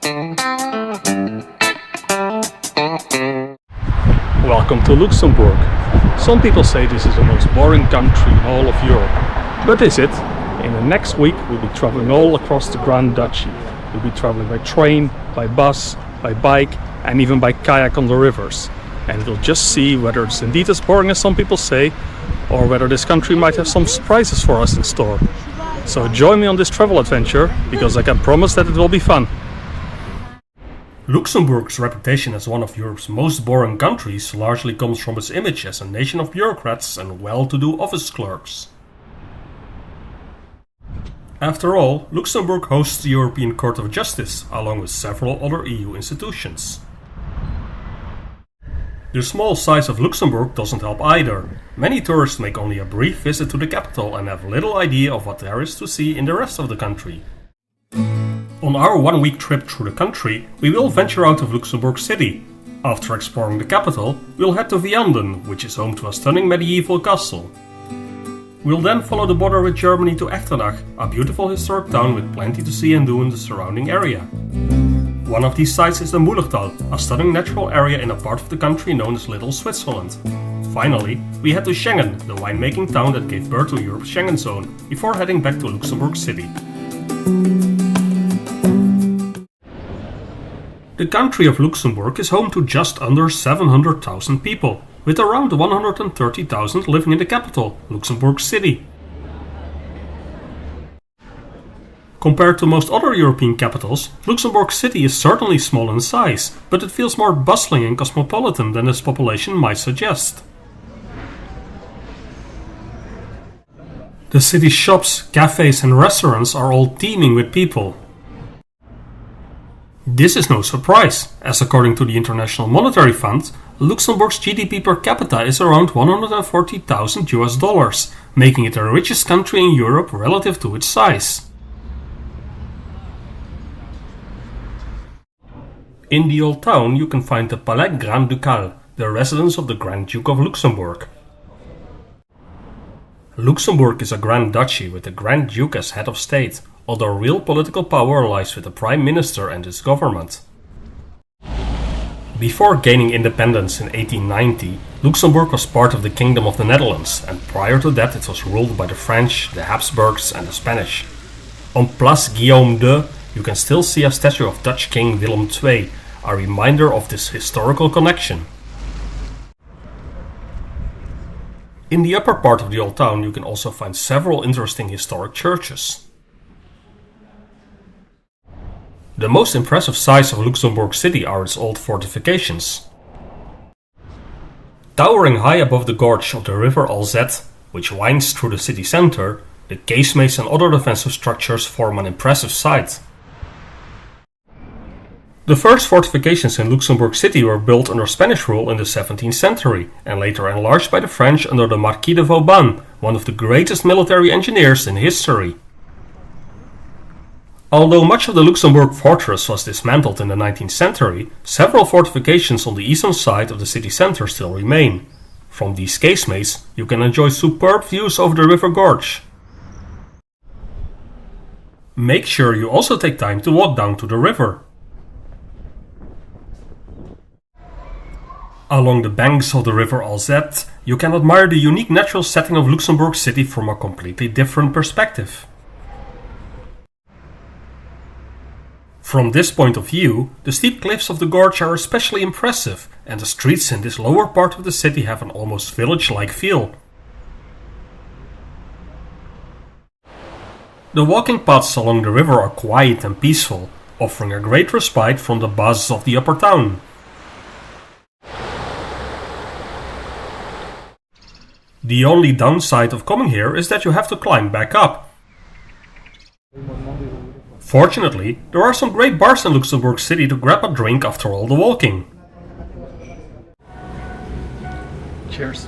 Welcome to Luxembourg. Some people say this is the most boring country in all of Europe. But is it? In the next week we'll be traveling all across the Grand Duchy. We'll be traveling by train, by bus, by bike and even by kayak on the rivers. And we'll just see whether it's indeed as boring as some people say, or whether this country might have some surprises for us in store. So join me on this travel adventure, because I can promise that it will be fun. Luxembourg's reputation as one of Europe's most boring countries largely comes from its image as a nation of bureaucrats and well-to-do office clerks. After all, Luxembourg hosts the European Court of Justice, along with several other EU institutions. The small size of Luxembourg doesn't help either. Many tourists make only a brief visit to the capital and have little idea of what there is to see in the rest of the country. On our one-week trip through the country, we will venture out of Luxembourg City. After exploring the capital, we'll head to Vianden, which is home to a stunning medieval castle. We'll then follow the border with Germany to Echternach, a beautiful historic town with plenty to see and do in the surrounding area. One of these sites is the Mullerthal, a stunning natural area in a part of the country known as Little Switzerland. Finally, we head to Schengen, the winemaking town that gave birth to Europe's Schengen zone, before heading back to Luxembourg City. The country of Luxembourg is home to just under 700,000 people, with around 130,000 living in the capital, Luxembourg City. Compared to most other European capitals, Luxembourg City is certainly small in size, but it feels more bustling and cosmopolitan than its population might suggest. The city's shops, cafes and restaurants are all teeming with people. This is no surprise, as according to the International Monetary Fund, Luxembourg's GDP per capita is around $140,000, making it the richest country in Europe relative to its size. In the old town you can find the Palais Grand Ducal, the residence of the Grand Duke of Luxembourg. Luxembourg is a Grand Duchy with the Grand Duke as head of state, although real political power lies with the Prime Minister and his government. Before gaining independence in 1890, Luxembourg was part of the Kingdom of the Netherlands, and prior to that it was ruled by the French, the Habsburgs and the Spanish. On Place Guillaume II, you can still see a statue of Dutch King Willem II, a reminder of this historical connection. In the upper part of the old town you can also find several interesting historic churches. The most impressive sights of Luxembourg City are its old fortifications. Towering high above the gorge of the River Alzette, which winds through the city center, the casemates and other defensive structures form an impressive sight. The first fortifications in Luxembourg City were built under Spanish rule in the 17th century and later enlarged by the French under the Marquis de Vauban, one of the greatest military engineers in history. Although much of the Luxembourg fortress was dismantled in the 19th century, several fortifications on the eastern side of the city center still remain. From these casemates, you can enjoy superb views over the river gorge. Make sure you also take time to walk down to the river. Along the banks of the River Alzette, you can admire the unique natural setting of Luxembourg City from a completely different perspective. From this point of view, the steep cliffs of the gorge are especially impressive, and the streets in this lower part of the city have an almost village-like feel. The walking paths along the river are quiet and peaceful, offering a great respite from the buzz of the upper town. The only downside of coming here is that you have to climb back up. Fortunately, there are some great bars in Luxembourg City to grab a drink after all the walking. Cheers.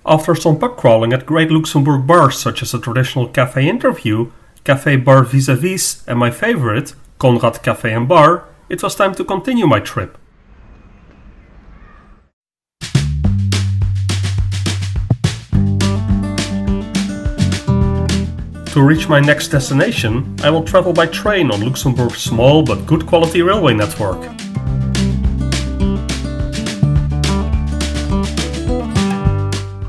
After some pub crawling at great Luxembourg bars such as the traditional Café Interview, Café Bar Vis-a-Vis and my favorite, Conrad Café and Bar, it was time to continue my trip. To reach my next destination, I will travel by train on Luxembourg's small but good quality railway network.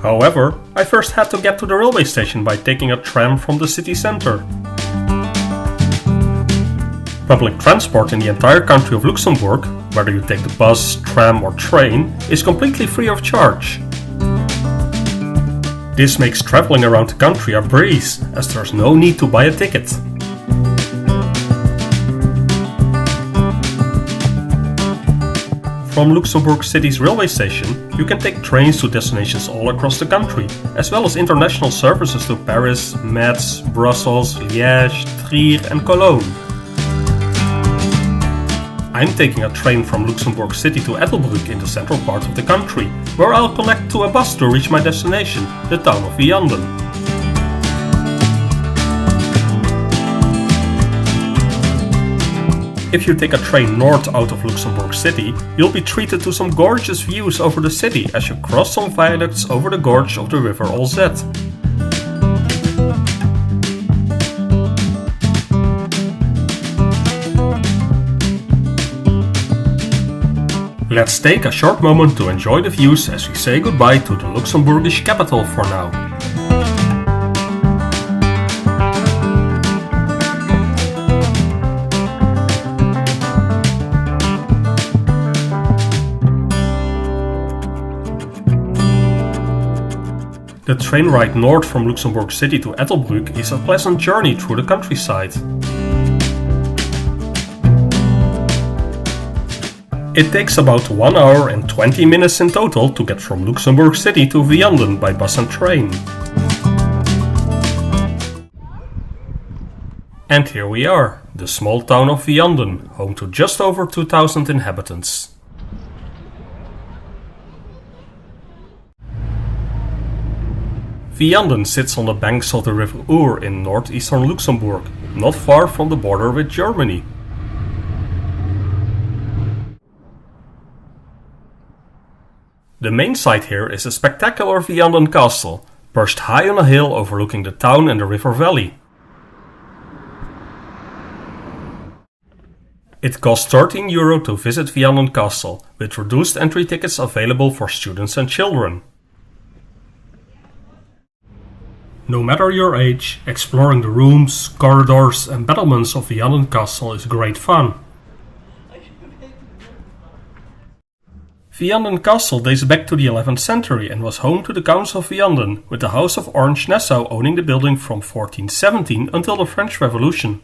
However, I first had to get to the railway station by taking a tram from the city center. Public transport in the entire country of Luxembourg, whether you take the bus, tram or train, is completely free of charge. This makes traveling around the country a breeze, as there's no need to buy a ticket. From Luxembourg City's railway station, you can take trains to destinations all across the country, as well as international services to Paris, Metz, Brussels, Liège, Trier and Cologne. I'm taking a train from Luxembourg City to Ettelbruck in the central part of the country, where I'll connect to a bus to reach my destination, the town of Vianden. If you take a train north out of Luxembourg City, you'll be treated to some gorgeous views over the city as you cross some viaducts over the gorge of the River Our. Let's take a short moment to enjoy the views as we say goodbye to the Luxembourgish capital for now. The train ride north from Luxembourg City to Ettelbruck is a pleasant journey through the countryside. It takes about 1 hour and 20 minutes in total to get from Luxembourg City to Vianden by bus and train. And here we are, the small town of Vianden, home to just over 2,000 inhabitants. Vianden sits on the banks of the River Our in northeastern Luxembourg, not far from the border with Germany. The main site here is a spectacular Vianden castle, perched high on a hill overlooking the town and the river valley. It costs €13 to visit Vianden castle, with reduced entry tickets available for students and children. No matter your age, exploring the rooms, corridors and battlements of Vianden castle is great fun. Vianden castle dates back to the 11th century and was home to the Counts of Vianden, with the House of Orange-Nassau owning the building from 1417 until the French Revolution.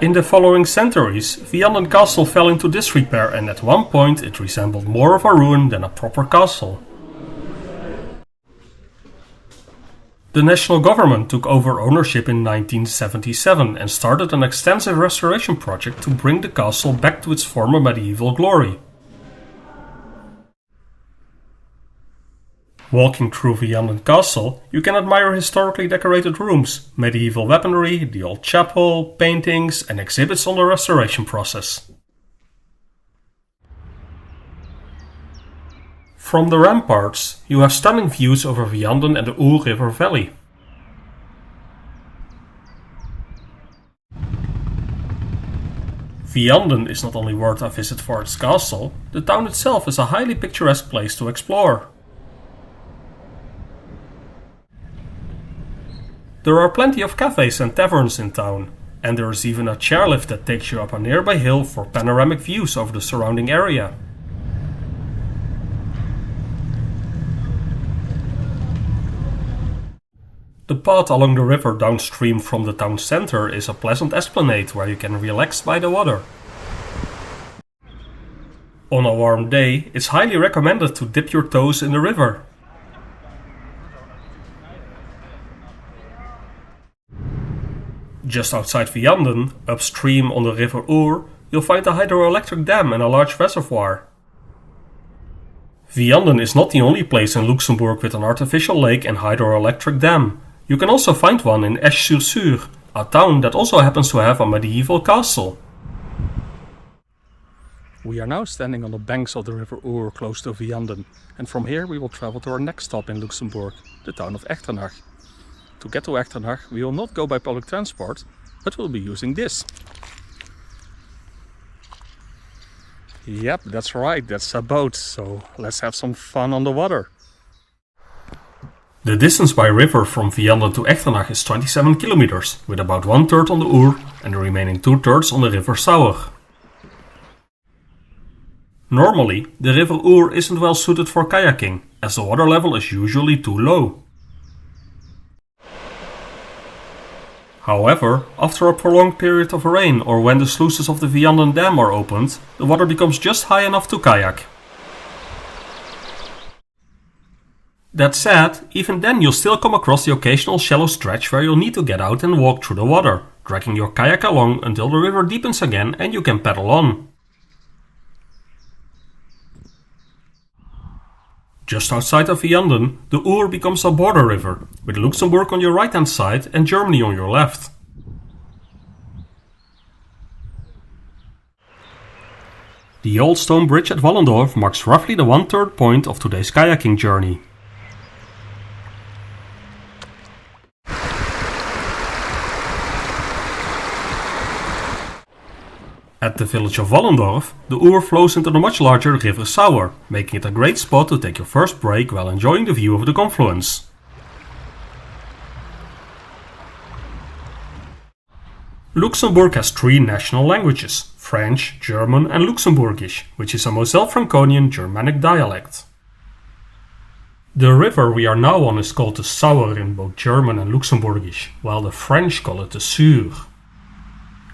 In the following centuries, Vianden castle fell into disrepair and at one point it resembled more of a ruin than a proper castle. The national government took over ownership in 1977 and started an extensive restoration project to bring the castle back to its former medieval glory. Walking through Vianden castle, you can admire historically decorated rooms, medieval weaponry, the old chapel, paintings and exhibits on the restoration process. From the ramparts, you have stunning views over Vianden and the Our River Valley. Vianden is not only worth a visit for its castle, the town itself is a highly picturesque place to explore. There are plenty of cafes and taverns in town, and there is even a chairlift that takes you up a nearby hill for panoramic views over the surrounding area. The path along the river downstream from the town center is a pleasant esplanade where you can relax by the water. On a warm day, it's highly recommended to dip your toes in the river. Just outside Vianden, upstream on the River Our, you'll find a hydroelectric dam and a large reservoir. Vianden is not the only place in Luxembourg with an artificial lake and hydroelectric dam. You can also find one in Echternach, a town that also happens to have a medieval castle. We are now standing on the banks of the River Our close to Vianden, and from here we will travel to our next stop in Luxembourg, the town of Echternach. to get to Echternach, we will not go by public transport, but we'll be using this. Yep, that's right, that's a boat, so let's have some fun on the water. The distance by river from Vianden to Echternach is 27 kilometers, with about 1/3 on the Our and the remaining 2/3 on the Rivers Sauer. Normally, the River Our isn't well suited for kayaking, as the water level is usually too low. However, after a prolonged period of rain or when the sluices of the Vianden dam are opened, the water becomes just high enough to kayak. That said, even then you'll still come across the occasional shallow stretch where you'll need to get out and walk through the water, dragging your kayak along until the river deepens again and you can paddle on. Just outside of Vianden, the Our becomes a border river, with Luxembourg on your right hand side and Germany on your left. The old stone bridge at Wallendorf marks roughly the 1/3 point of today's kayaking journey. At the village of Wallendorf, the Our flows into the much larger Rivers Sauer, making it a great spot to take your first break while enjoying the view of the confluence. Luxembourg has 3 national languages, French, German and Luxembourgish, which is a Moselle-Franconian Germanic dialect. The river we are now on is called the Sauer in both German and Luxembourgish, while the French call it the Sur.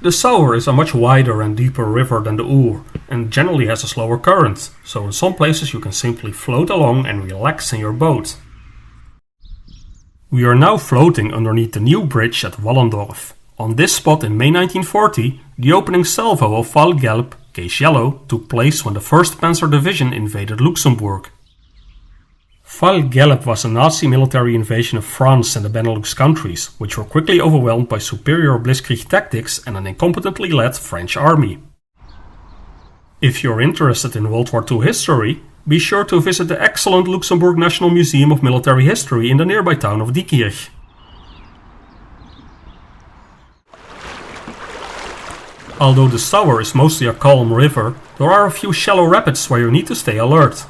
The Sauer is a much wider and deeper river than the Our, and generally has a slower current, so in some places you can simply float along and relax in your boat. We are now floating underneath the new bridge at Wallendorf. On this spot in May 1940, the opening salvo of Val Gelb, Case Yellow, took place when the 1st Panzer Division invaded Luxembourg. Val Gelb was a Nazi military invasion of France and the Benelux countries, which were quickly overwhelmed by superior blitzkrieg tactics and an incompetently led French army. If you're interested in World War II history, be sure to visit the excellent Luxembourg National Museum of Military History in the nearby town of Diekirch. Although the Sauer is mostly a calm river, there are a few shallow rapids where you need to stay alert.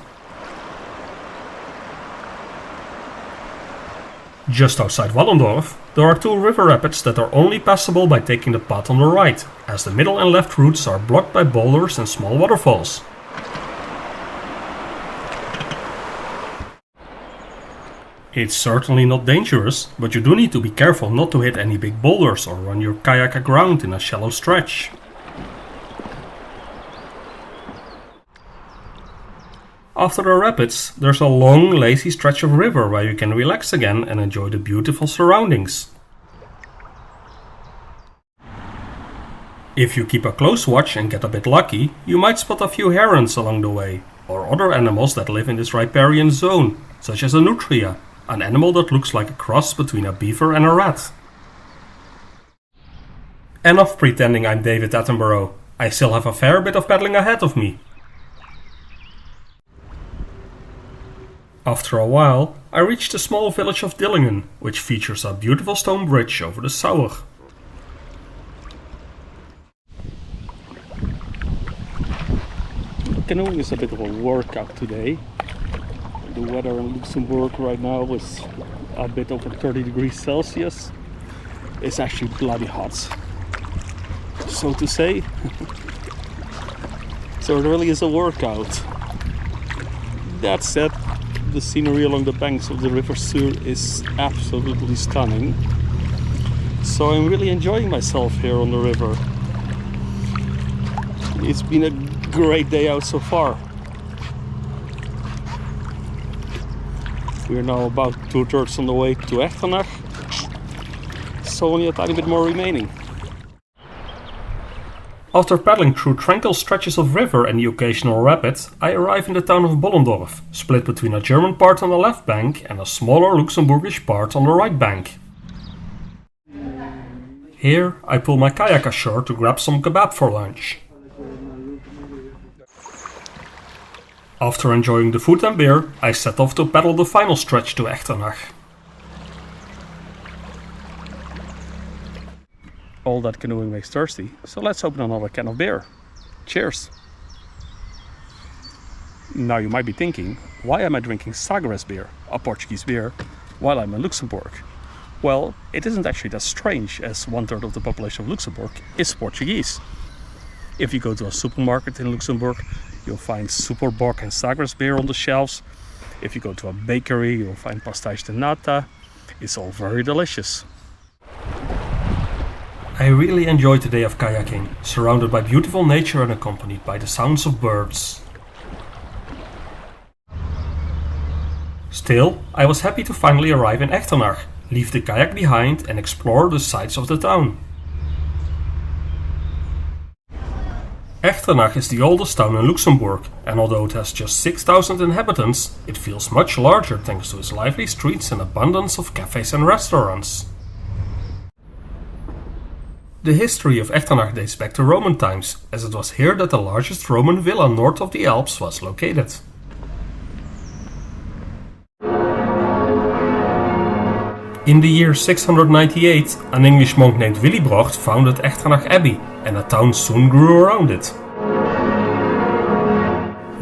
Just outside Wallendorf, there are 2 river rapids that are only passable by taking the path on the right, as the middle and left routes are blocked by boulders and small waterfalls. It's certainly not dangerous, but you do need to be careful not to hit any big boulders or run your kayak aground in a shallow stretch. After the rapids, there's a long, lazy stretch of river where you can relax again and enjoy the beautiful surroundings. If you keep a close watch and get a bit lucky, you might spot a few herons along the way, or other animals that live in this riparian zone, such as a nutria, an animal that looks like a cross between a beaver and a rat. Enough pretending I'm David Attenborough, I still have a fair bit of paddling ahead of me. After a while, I reached the small village of Dillingen, which features a beautiful stone bridge over the Sauer. Canoeing is a bit of a workout today. The weather in Luxembourg right now is a bit over 30 degrees Celsius. It's actually bloody hot, so to say. So it really is a workout. That said, the scenery along the banks of the River Our is absolutely stunning. So I'm really enjoying myself here on the river. It's been a great day out so far. We're now about 2/3 on the way to Echternach, so only a tiny bit more remaining. After paddling through tranquil stretches of river and the occasional rapid, I arrive in the town of Bollendorf, split between a German part on the left bank and a smaller Luxembourgish part on the right bank. Here, I pull my kayak ashore to grab some kebab for lunch. After enjoying the food and beer, I set off to paddle the final stretch to Echternach. All that canoeing makes thirsty, so let's open another can of beer. Cheers! Now you might be thinking, why am I drinking Sagres beer, a Portuguese beer, while I'm in Luxembourg? Well, it isn't actually that strange, as 1/3 of the population of Luxembourg is Portuguese. If you go to a supermarket in Luxembourg, you'll find Superboc and Sagres beer on the shelves. If you go to a bakery, you'll find pastéis de nata. It's all very delicious. I really enjoyed the day of kayaking, surrounded by beautiful nature and accompanied by the sounds of birds. Still, I was happy to finally arrive in Echternach, leave the kayak behind and explore the sights of the town. Echternach is the oldest town in Luxembourg, and although it has just 6,000 inhabitants, it feels much larger thanks to its lively streets and abundance of cafes and restaurants. The history of Echternach dates back to Roman times, as it was here that the largest Roman villa north of the Alps was located. In the year 698, an English monk named Willibrord founded Echternach Abbey, and a town soon grew around it.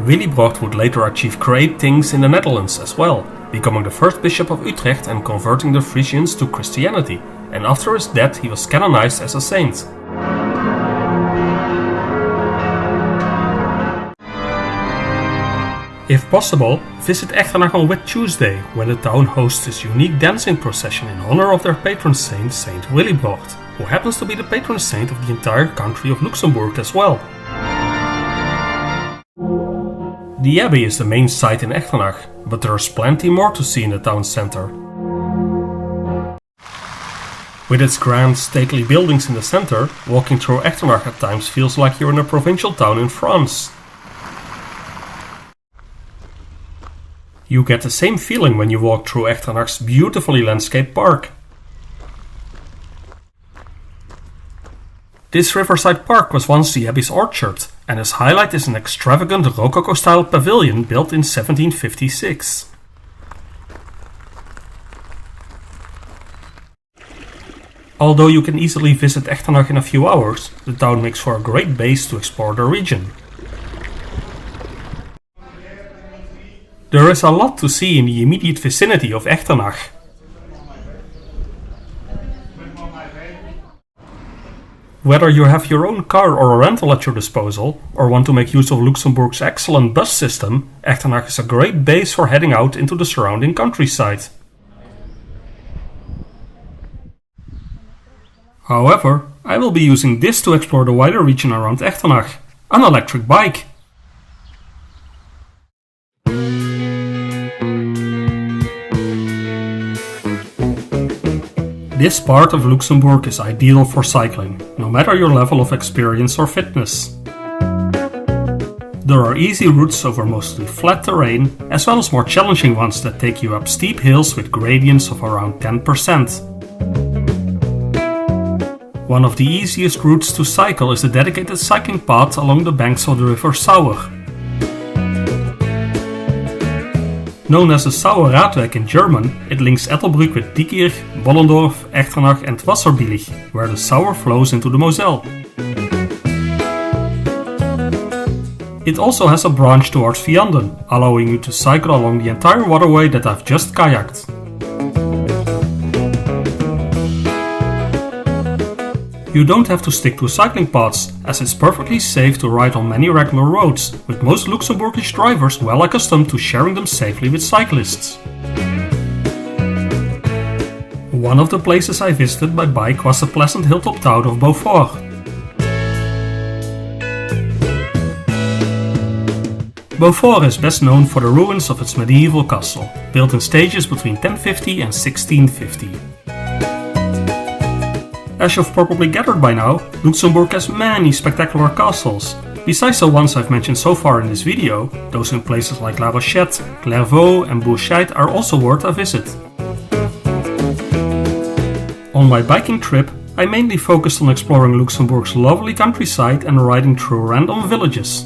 Willibrord would later achieve great things in the Netherlands as well, becoming the first bishop of Utrecht and converting the Frisians to Christianity, and after his death he was canonized as a saint. If possible, visit Echternach on Whit Tuesday, when the town hosts its unique dancing procession in honor of their patron saint, Saint Willibrord, who happens to be the patron saint of the entire country of Luxembourg as well. The abbey is the main site in Echternach, but there is plenty more to see in the town centre. With its grand, stately buildings in the centre, walking through Echternach at times feels like you're in a provincial town in France. You get the same feeling when you walk through Echternach's beautifully landscaped park. This riverside park was once the abbey's orchard, and its highlight is an extravagant Rococo-style pavilion built in 1756. Although you can easily visit Echternach in a few hours, the town makes for a great base to explore the region. There is a lot to see in the immediate vicinity of Echternach. Whether you have your own car or a rental at your disposal, or want to make use of Luxembourg's excellent bus system, Echternach is a great base for heading out into the surrounding countryside. However, I will be using this to explore the wider region around Echternach, an electric bike. This part of Luxembourg is ideal for cycling, no matter your level of experience or fitness. There are easy routes over mostly flat terrain, as well as more challenging ones that take you up steep hills with gradients of around 10%. One of the easiest routes to cycle is the dedicated cycling path along the banks of the River Sauer. Known as the Sauerradweg in German, it links Ettelbruck with Diekirch, Bollendorf, Echternach and Wasserbillig, where the Sauer flows into the Moselle. It also has a branch towards Vianden, allowing you to cycle along the entire waterway that I've just kayaked. You don't have to stick to cycling paths, as it's perfectly safe to ride on many regular roads, with most Luxembourgish drivers well accustomed to sharing them safely with cyclists. One of the places I visited by bike was the pleasant hilltop town of Beaufort. Beaufort is best known for the ruins of its medieval castle, built in stages between 1050 and 1650. As you've probably gathered by now, Luxembourg has many spectacular castles. Besides the ones I've mentioned so far in this video, those in places like La Rochette, Clairvaux and Bourscheit are also worth a visit. On my biking trip, I mainly focused on exploring Luxembourg's lovely countryside and riding through random villages.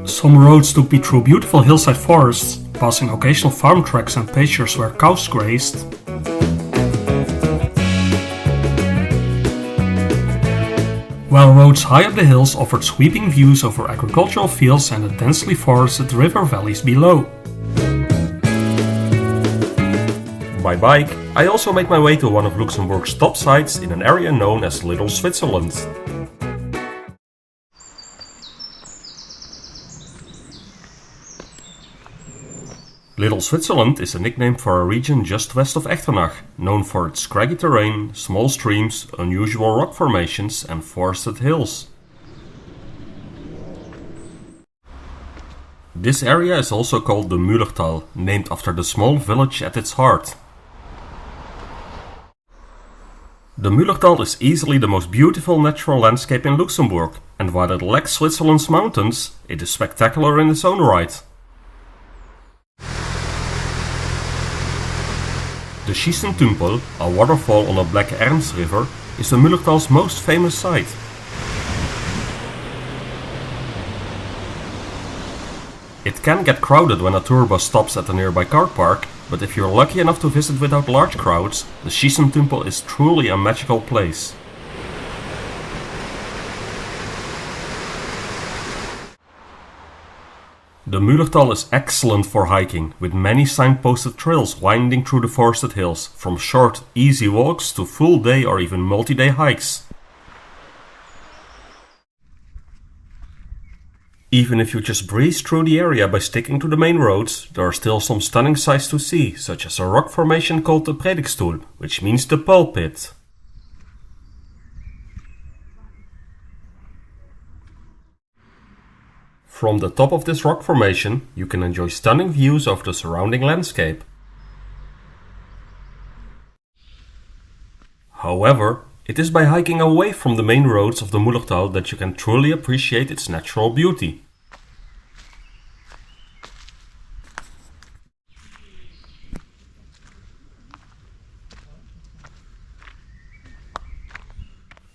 Some roads took me through beautiful hillside forests, passing occasional farm tracks and pastures where cows grazed. While roads high up the hills offered sweeping views over agricultural fields and the densely forested river valleys below. By bike, I also made my way to one of Luxembourg's top sites in an area known as Little Switzerland. Little Switzerland is a nickname for a region just west of Echternach, known for its scraggy terrain, small streams, unusual rock formations and forested hills. This area is also called the Mullerthal, named after the small village at its heart. The Mullerthal is easily the most beautiful natural landscape in Luxembourg, and while it lacks Switzerland's mountains, it is spectacular in its own right. The Schießentümpel, a waterfall on the Black Ernst River, is the Mullerthal's most famous site. It can get crowded when a tour bus stops at a nearby car park, but if you're lucky enough to visit without large crowds, the Schießentümpel is truly a magical place. The Mullerthal is excellent for hiking, with many signposted trails winding through the forested hills, from short, easy walks to full day or even multi-day hikes. Even if you just breeze through the area by sticking to the main roads, there are still some stunning sights to see, such as a rock formation called the Predikstoel, which means the pulpit. From the top of this rock formation, you can enjoy stunning views of the surrounding landscape. However, it is by hiking away from the main roads of the Mullerthal that you can truly appreciate its natural beauty.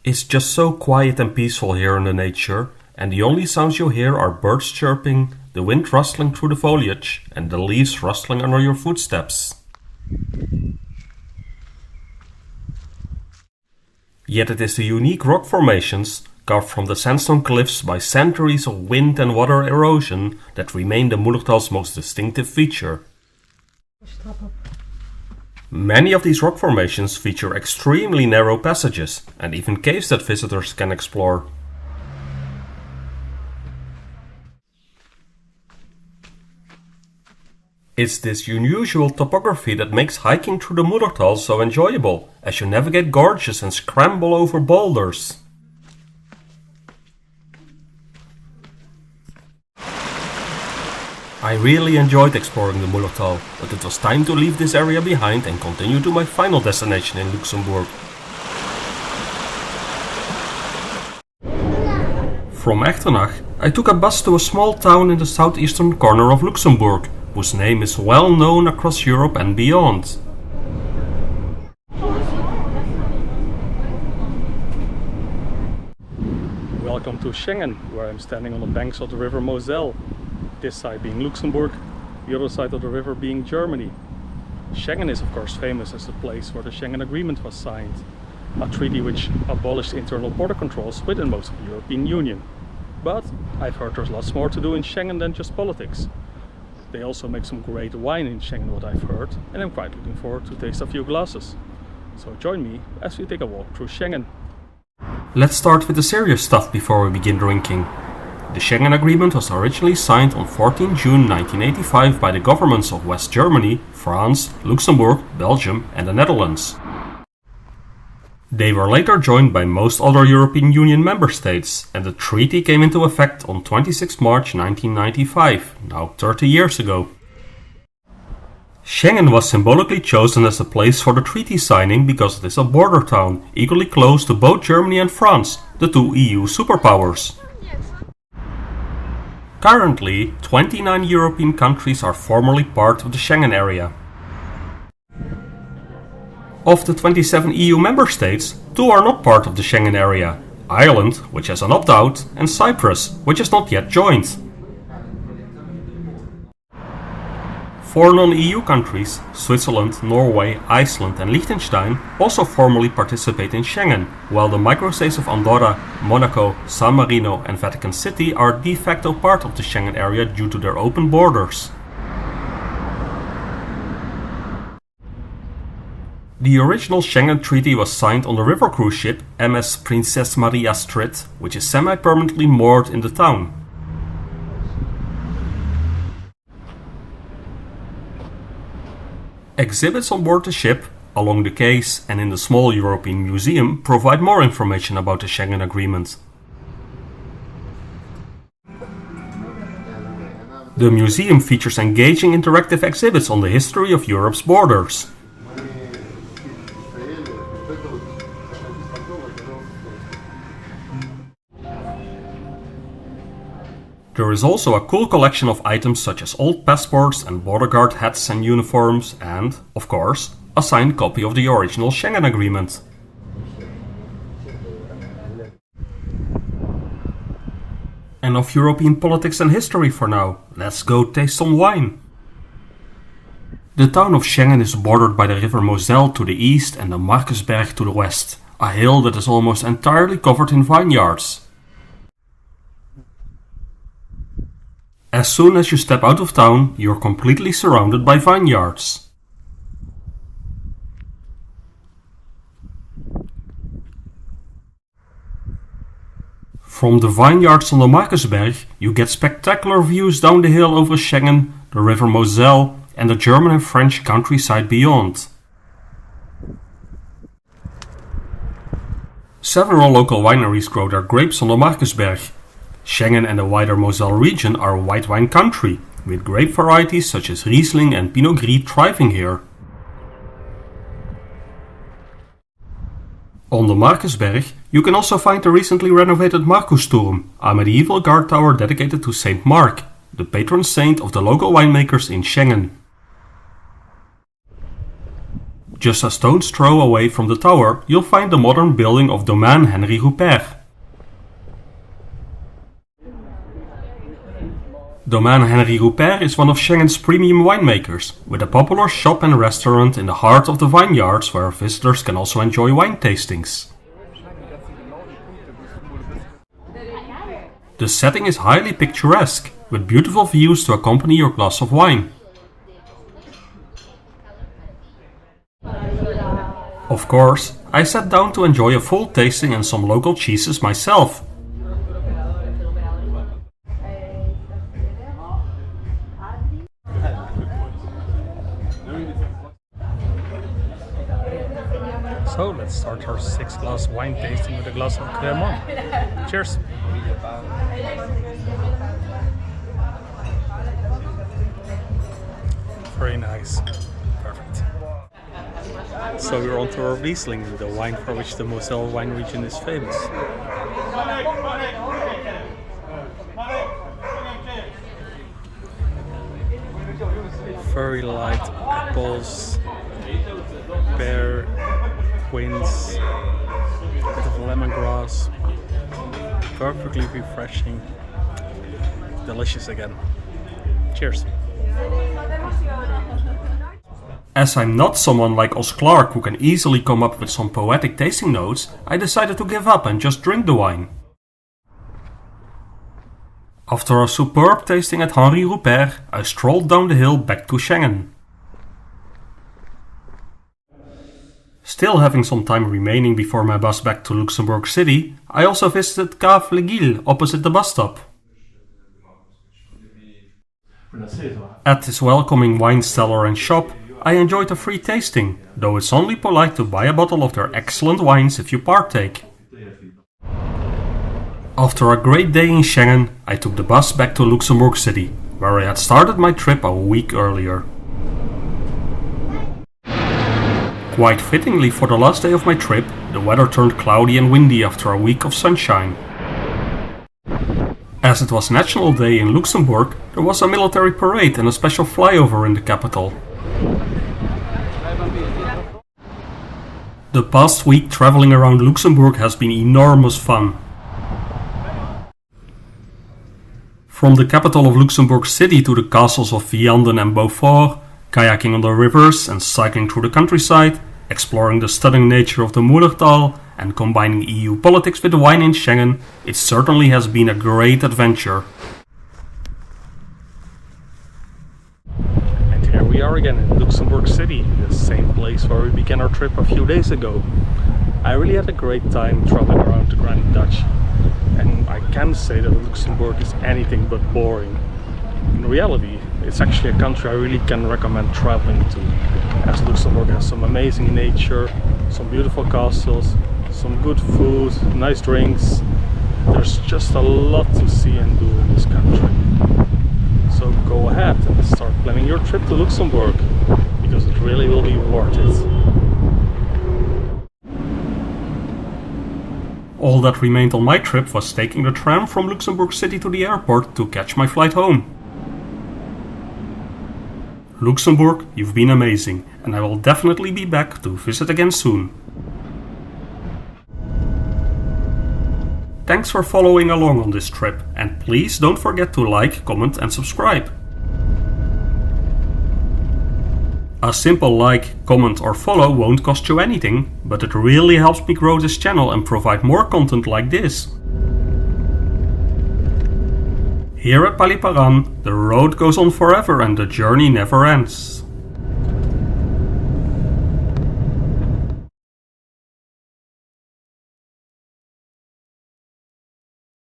It's just so quiet and peaceful here in the nature, and the only sounds you hear are birds chirping, the wind rustling through the foliage, and the leaves rustling under your footsteps. Yet it is the unique rock formations, carved from the sandstone cliffs by centuries of wind and water erosion, that remain the Mullerthal's most distinctive feature. Many of these rock formations feature extremely narrow passages, and even caves that visitors can explore. It's this unusual topography that makes hiking through the Mullerthal so enjoyable, as you navigate gorges and scramble over boulders. I really enjoyed exploring the Mullerthal, but it was time to leave this area behind and continue to my final destination in Luxembourg. From Echternach, I took a bus to a small town in the southeastern corner of Luxembourg, whose name is well known across Europe and beyond. Welcome to Schengen, where I'm standing on the banks of the river Moselle. This side being Luxembourg, the other side of the river being Germany. Schengen is of course famous as the place where the Schengen Agreement was signed, a treaty which abolished internal border controls within most of the European Union. But I've heard there's lots more to do in Schengen than just politics. They also make some great wine in Schengen, what I've heard, and I'm quite looking forward to taste a few glasses. So join me as we take a walk through Schengen. Let's start with the serious stuff before we begin drinking. The Schengen Agreement was originally signed on 14 June 1985 by the governments of West Germany, France, Luxembourg, Belgium and the Netherlands. They were later joined by most other European Union member states, and the treaty came into effect on 26 March 1995, now 30 years ago. Schengen was symbolically chosen as the place for the treaty signing because it is a border town, equally close to both Germany and France, the two EU superpowers. Currently, 29 European countries are formally part of the Schengen area. Of the 27 EU member states, 2 are not part of the Schengen area: Ireland, which has an opt-out, and Cyprus, which has not yet joined. Four non-EU countries, Switzerland, Norway, Iceland and Liechtenstein, also formally participate in Schengen, while the microstates of Andorra, Monaco, San Marino and Vatican City are de facto part of the Schengen area due to their open borders. The original Schengen Treaty was signed on the river cruise ship MS Princess Maria Strit, which is semi-permanently moored in the town. Exhibits on board the ship, along the quays and in the small European Museum provide more information about the Schengen Agreement. The museum features engaging interactive exhibits on the history of Europe's borders. There is also a cool collection of items such as old passports and border guard hats and uniforms and, of course, a signed copy of the original Schengen Agreement. Enough European politics and history for now, let's go taste some wine. The town of Schengen is bordered by the river Moselle to the east and the Markusberg to the west, a hill that is almost entirely covered in vineyards. As soon as you step out of town, you're completely surrounded by vineyards. From the vineyards on the Markusberg, you get spectacular views down the hill over Schengen, the river Moselle, and the German and French countryside beyond. Several local wineries grow their grapes on the Markusberg. Schengen and the wider Moselle region are white wine country, with grape varieties such as Riesling and Pinot Gris thriving here. On the Markusberg, you can also find the recently renovated Markusturm, a medieval guard tower dedicated to Saint Mark, the patron saint of the local winemakers in Schengen. Just a stone's throw away from the tower, you'll find the modern building of Domaine Henri Rupert. Domaine Henri Rupert is one of Schengen's premium winemakers, with a popular shop and restaurant in the heart of the vineyards where visitors can also enjoy wine tastings. The setting is highly picturesque, with beautiful views to accompany your glass of wine. Of course, I sat down to enjoy a full tasting and some local cheeses myself. So let's start our 6-glass wine tasting with a glass of Cremant. Cheers! Very nice. Perfect. So we're on to our Riesling, the wine for which the Moselle wine region is famous. Very light apples, pear, quince, a bit of lemongrass, perfectly refreshing, delicious again. Cheers! As I'm not someone like Os Clark who can easily come up with some poetic tasting notes, I decided to give up and just drink the wine. After a superb tasting at Henri Rupert, I strolled down the hill back to Schengen. Still having some time remaining before my bus back to Luxembourg City, I also visited Cave Le Guil opposite the bus stop. At this welcoming wine cellar and shop, I enjoyed a free tasting, though it's only polite to buy a bottle of their excellent wines if you partake. After a great day in Schengen, I took the bus back to Luxembourg City, where I had started my trip a week earlier. Quite fittingly for the last day of my trip, the weather turned cloudy and windy after a week of sunshine. As it was National Day in Luxembourg, there was a military parade and a special flyover in the capital. The past week traveling around Luxembourg has been enormous fun. From the capital of Luxembourg City to the castles of Vianden and Beaufort, Kayaking on the rivers and cycling through the countryside, exploring the stunning nature of the Mullerthal and combining EU politics with wine in Schengen, it certainly has been a great adventure. And here we are again in Luxembourg City, the same place where we began our trip a few days ago. I really had a great time traveling around the Grand Dutch, and I can say that Luxembourg is anything but boring. In reality, it's actually a country I really can recommend traveling to, as Luxembourg has some amazing nature, some beautiful castles, some good food, nice drinks. There's just a lot to see and do in this country. So go ahead and start planning your trip to Luxembourg, because it really will be worth it. All that remained on my trip was taking the tram from Luxembourg City to the airport to catch my flight home. Luxembourg, you've been amazing, and I will definitely be back to visit again soon. Thanks for following along on this trip, and please don't forget to like, comment and subscribe. A simple like, comment or follow won't cost you anything, but it really helps me grow this channel and provide more content like this. Here at Paliparan, the road goes on forever and the journey never ends.